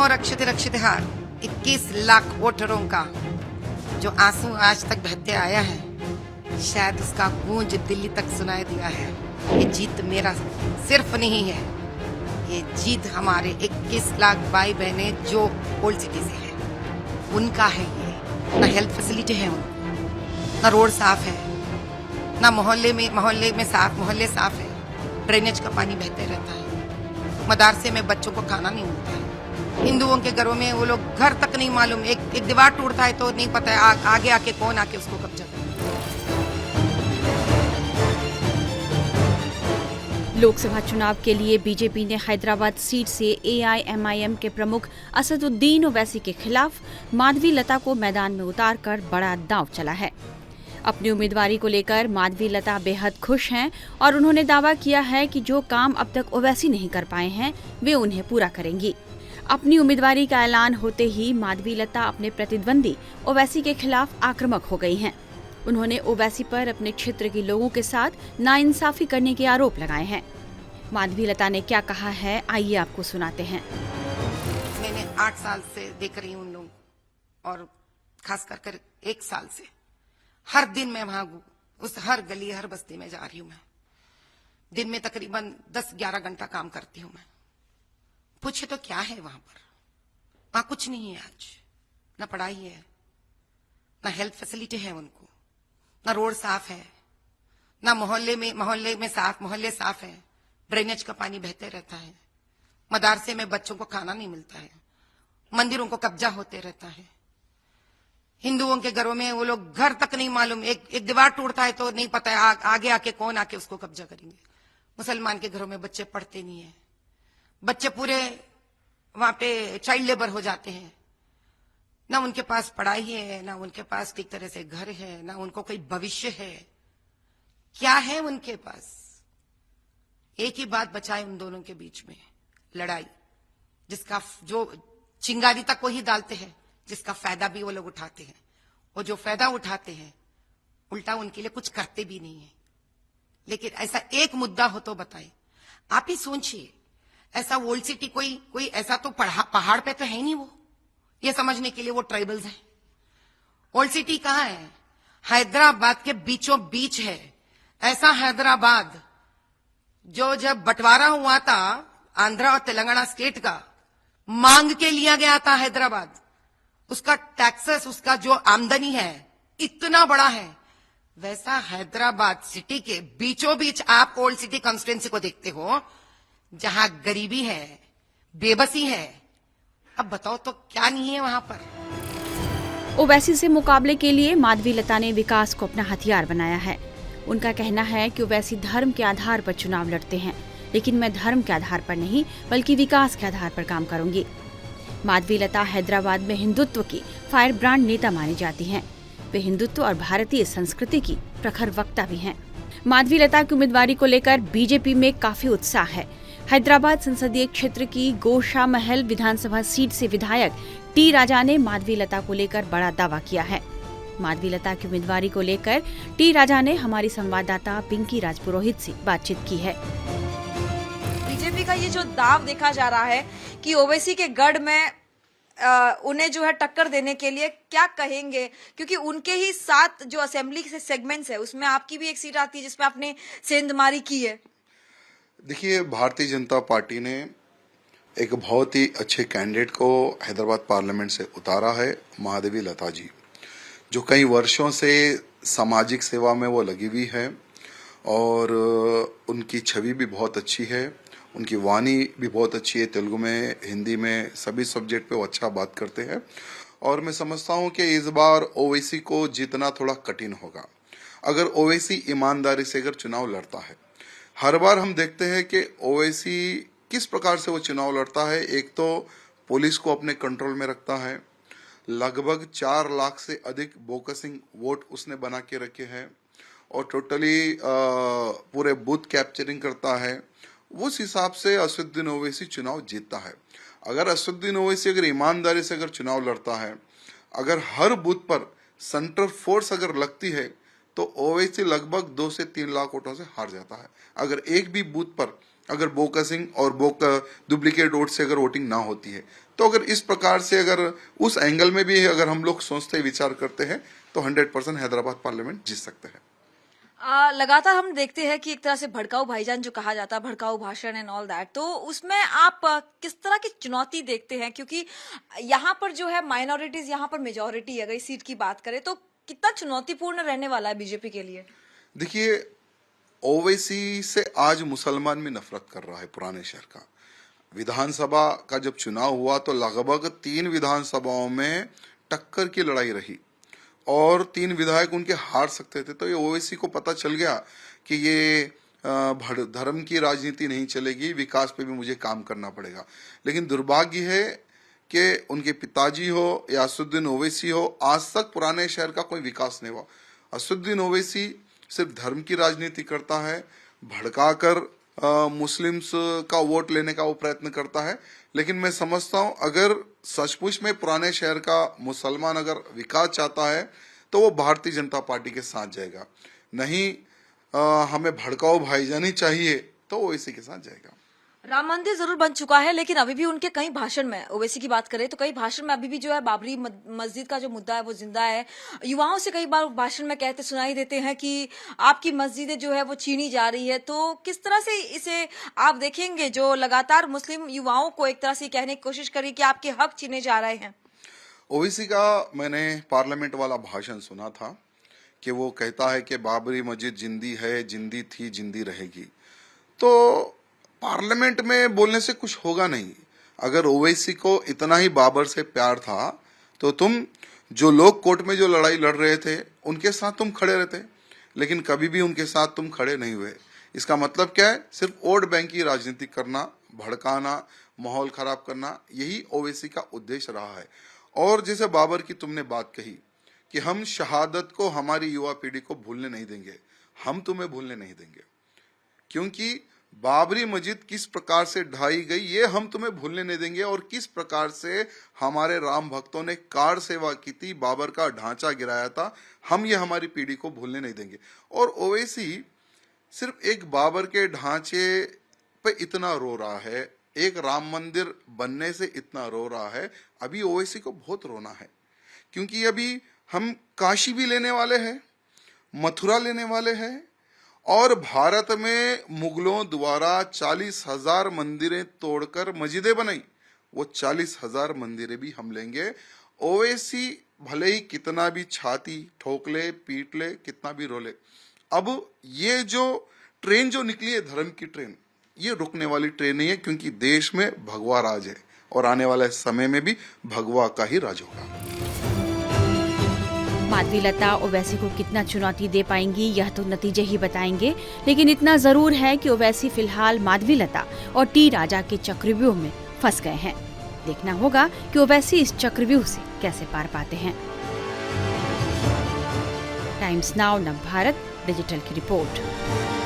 धर्मो रक्षित रक्षितहार 21 लाख वोटरों का जो आंसू आज तक बहते आया है, शायद उसका गूंज दिल्ली तक सुनाई दिया है। ये जीत मेरा सिर्फ नहीं है, ये जीत हमारे 21 लाख भाई बहने जो ओल्ड सिटी से है उनका है। ये ना हेल्थ फैसिलिटी है उनको, ना रोड साफ है, ना मोहल्ले में साफ है, ड्रेनेज का पानी बहते रहता है, मदरसे में बच्चों को खाना नहीं मिलता है। हिंदुओं के घरों में वो लोग घर तक नहीं मालूम, एक दीवार टूटता है तो नहीं पता है आगे आके कौन आके उसको कब्जा करे। लोकसभा चुनाव के लिए बीजेपी ने हैदराबाद सीट से एआईएमआईएम के प्रमुख असदुद्दीन ओवैसी के खिलाफ माधवी लता को मैदान में उतारकर बड़ा दांव चला है। अपनी उम्मीदवारी को लेकर माधवी लता बेहद खुश हैं और उन्होंने दावा किया है कि जो काम अब तक ओवैसी नहीं कर पाए हैं वे उन्हें पूरा करेंगी। अपनी उम्मीदवारी का ऐलान होते ही माधवी लता अपने प्रतिद्वंदी ओवैसी के खिलाफ आक्रामक हो गई हैं। उन्होंने ओवैसी पर अपने क्षेत्र के लोगों के साथ नाइंसाफी करने के आरोप लगाए हैं। माधवी लता ने क्या कहा है, आइए आपको सुनाते हैं। मैंने 8 साल से देख रही हूँ उन लोग, और खास कर 1 साल से हर दिन मैं वहां उस हर गली हर बस्ती में जा रही हूँ। मैं दिन में तकरीबन 10-11 घंटा काम करती हूँ। मैं पूछे तो क्या है वहां पर? वहां कुछ नहीं है आज, ना पढ़ाई है, ना हेल्थ फैसिलिटी है उनको, ना रोड साफ है, ना मोहल्ले साफ है, ड्रेनेज का पानी बहते रहता है, मदरसे में बच्चों को खाना नहीं मिलता है, मंदिरों को कब्जा होते रहता है। हिंदुओं के घरों में वो लोग घर तक नहीं मालूम, एक दीवार टूटता है तो नहीं पता है आगे आके कौन आके उसको कब्जा करेंगे। मुसलमान के घरों में बच्चे पढ़ते नहीं है, बच्चे पूरे वहां पे चाइल्ड लेबर हो जाते हैं। ना उनके पास पढ़ाई है, ना उनके पास ठीक तरह से घर है, ना उनको कोई भविष्य है। क्या है उनके पास? एक ही बात बचा है उन दोनों के बीच में, लड़ाई, जिसका जो चिंगारी तक वही डालते हैं, जिसका फायदा भी वो लोग उठाते हैं, और जो फायदा उठाते हैं उल्टा उनके लिए कुछ करते भी नहीं है। लेकिन ऐसा एक मुद्दा हो तो बताए। आप ही सोचिए, ऐसा ओल्ड सिटी कोई ऐसा तो पहाड़ पे तो है नहीं, वो ये समझने के लिए वो ट्राइबल्स हैं। ओल्ड सिटी कहाँ है? हैदराबाद के बीचों बीच है। ऐसा हैदराबाद जो जब बंटवारा हुआ था आंध्रा और तेलंगाना स्टेट का, मांग के लिया गया था हैदराबाद, उसका टैक्सेस, उसका जो आमदनी है इतना बड़ा है। वैसा हैदराबाद सिटी के बीचों बीच आप ओल्ड सिटी कॉन्स्टिट्यूएंसी को देखते हो, जहां गरीबी है, बेबसी है। अब बताओ तो क्या नहीं है वहां पर? ओवैसी से मुकाबले के लिए माधवी लता ने विकास को अपना हथियार बनाया है। उनका कहना है कि ओवैसी धर्म के आधार पर चुनाव लड़ते हैं, लेकिन मैं धर्म के आधार पर नहीं बल्कि विकास के आधार पर काम करूंगी। माधवी लता हैदराबाद में हिंदुत्व की फायर ब्रांड नेता मानी जाती हैं। वे हिंदुत्व और भारतीय संस्कृति की प्रखर वक्ता भी हैं। माधवी लता की उम्मीदवारी को लेकर बीजेपी में काफी उत्साह है। हैदराबाद संसदीय क्षेत्र की गोशामहल विधानसभा सीट से विधायक टी राजा ने माधवी लता को लेकर बड़ा दावा किया है। माधवी लता की उम्मीदवारी को लेकर टी राजा ने हमारी संवाददाता पिंकी राजपुरोहित से बातचीत की है। बीजेपी का ये जो दाव देखा जा रहा है कि ओवैसी के गढ़ में उन्हें जो है टक्कर देने के लिए क्या कहेंगे, क्योंकि उनके ही 7 जो असेंबली से सेगमेंट्स है उसमें आपकी भी एक सीट आती है जिसमें आपने सेंधमारी की है। देखिए, भारतीय जनता पार्टी ने एक बहुत ही अच्छे कैंडिडेट को हैदराबाद पार्लियामेंट से उतारा है, माधवी लता जी, जो कई वर्षों से सामाजिक सेवा में वो लगी हुई है और उनकी छवि भी बहुत अच्छी है, उनकी वाणी भी बहुत अच्छी है। तेलुगु में, हिंदी में, सभी सब्जेक्ट पे वो अच्छा बात करते हैं और मैं समझता हूँ कि इस बार ओवैसी को जीतना थोड़ा कठिन होगा। अगर ओवैसी ईमानदारी से अगर चुनाव लड़ता है, हर बार हम देखते हैं कि ओवैसी किस प्रकार से वो चुनाव लड़ता है। एक तो पुलिस को अपने कंट्रोल में रखता है, लगभग 4 लाख से अधिक बोकसिंग वोट उसने बना के रखे हैं और टोटली पूरे बूथ कैप्चरिंग करता है। उस हिसाब से असदुद्दीन ओवैसी चुनाव जीतता है। अगर असदुद्दीन ओवैसी अगर ईमानदारी से अगर चुनाव लड़ता है, अगर हर बूथ पर सेंटर फोर्स अगर लगती है, तो ओवैसी लगभग 2 से 3 लाख वोटों से हार जाता है। अगर एक भी बूथ पर अगर बोकसिंग और डुप्लीकेट वोट से अगर वोटिंग ना होती है, तो अगर इस प्रकार से अगर उस एंगल में भी अगर हम लोग सोचते विचार करते हैं तो 100% हैदराबाद पार्लियामेंट जीत सकते हैं। लगातार हम देखते हैं कि एक तरह से भड़काऊ भाईजान जो कहा जाता है, भड़काऊ भाषण एंड ऑल दैट, तो उसमें आप किस तरह की चुनौती देखते हैं? क्योंकि यहाँ पर जो है माइनॉरिटीज, यहाँ पर मेजोरिटी है। अगर इस सीट की बात करें तो कितना चुनौतीपूर्ण रहने वाला है बीजेपी के लिए? देखिए, ओवैसी से आज मुसलमान भी नफरत कर रहा है। पुराने शहर का विधानसभा का जब चुनाव हुआ तो लगभग 3 विधानसभाओं में टक्कर की लड़ाई रही और 3 विधायक उनके हार सकते थे। तो ये ओवैसी को पता चल गया कि ये धर्म की राजनीति नहीं चलेगी, विकास पे भी मुझे काम करना पड़ेगा। लेकिन दुर्भाग्य है कि उनके पिताजी हो या असदुद्दीन ओवैसी हो, आज तक पुराने शहर का कोई विकास नहीं हुआ। असदुद्दीन ओवैसी सिर्फ धर्म की राजनीति करता है, भड़काकर मुस्लिम्स का वोट लेने का वो प्रयत्न करता है। लेकिन मैं समझता हूं अगर सचमुच में पुराने शहर का मुसलमान अगर विकास चाहता है तो वो भारतीय जनता पार्टी के साथ जाएगा। नहीं हमें भड़काऊ भाईजानी चाहिए तो वो इसी के साथ जाएगा। राम मंदिर जरूर बन चुका है, लेकिन अभी भी उनके कई भाषण में, ओवैसी की बात करें तो कई भाषण में अभी भी जो है बाबरी मस्जिद का जो मुद्दा है वो जिंदा है। युवाओं से कई बार भाषण में कहते सुनाई देते हैं कि आपकी मस्जिदें जो है वो छीनी जा रही है। तो किस तरह से इसे आप देखेंगे, जो लगातार मुस्लिम युवाओं को एक तरह से कहने की कोशिश करी कि आपके हक छीने जा रहे हैं? ओवैसी का मैंने पार्लियामेंट वाला भाषण सुना था कि वो कहता है कि बाबरी मस्जिद जिंदी है, जिंदी थी, जिंदी रहेगी। तो पार्लियामेंट में बोलने से कुछ होगा नहीं। अगर ओवैसी को इतना ही बाबर से प्यार था तो तुम जो लोग कोर्ट में जो लड़ाई लड़ रहे थे उनके साथ तुम खड़े रहते, लेकिन कभी भी उनके साथ तुम खड़े नहीं हुए। इसका मतलब क्या है? सिर्फ वोट बैंक की राजनीति करना, भड़काना, माहौल खराब करना, यही ओवैसी का उद्देश्य रहा है। और जैसे बाबर की तुमने बात कही कि हम शहादत को हमारी युवा पीढ़ी को भूलने नहीं देंगे, हम तुम्हें भूलने नहीं देंगे, क्योंकि बाबरी मस्जिद किस प्रकार से ढाई गई ये हम तुम्हें भूलने नहीं देंगे। और किस प्रकार से हमारे राम भक्तों ने कार सेवा की थी, बाबर का ढांचा गिराया था, हम ये हमारी पीढ़ी को भूलने नहीं देंगे। और ओवैसी सिर्फ एक बाबर के ढांचे पे इतना रो रहा है, एक राम मंदिर बनने से इतना रो रहा है, अभी ओवैसी को बहुत रोना है। क्योंकि अभी हम काशी भी लेने वाले हैं, मथुरा लेने वाले हैं, और भारत में मुगलों द्वारा 40,000 मंदिरें तोड़कर मस्जिदें बनाई, वो 40,000 मंदिरें भी हम लेंगे। ओवैसी भले ही कितना भी छाती ठोक ले, पीट ले, कितना भी रोले, अब ये जो ट्रेन जो निकली है धर्म की ट्रेन, ये रुकने वाली ट्रेन नहीं है, क्योंकि देश में भगवा राज है और आने वाले समय में भी भगवा का ही राज होगा। माधवीलता ओवैसी को कितना चुनौती दे पाएंगी यह तो नतीजे ही बताएंगे, लेकिन इतना जरूर है कि ओवैसी फिलहाल माधवीलता और टी राजा के चक्रव्यूह में फंस गए हैं। देखना होगा कि ओवैसी इस चक्रव्यूह से कैसे पार पाते हैं। टाइम्स नाउ नव भारत डिजिटल की रिपोर्ट।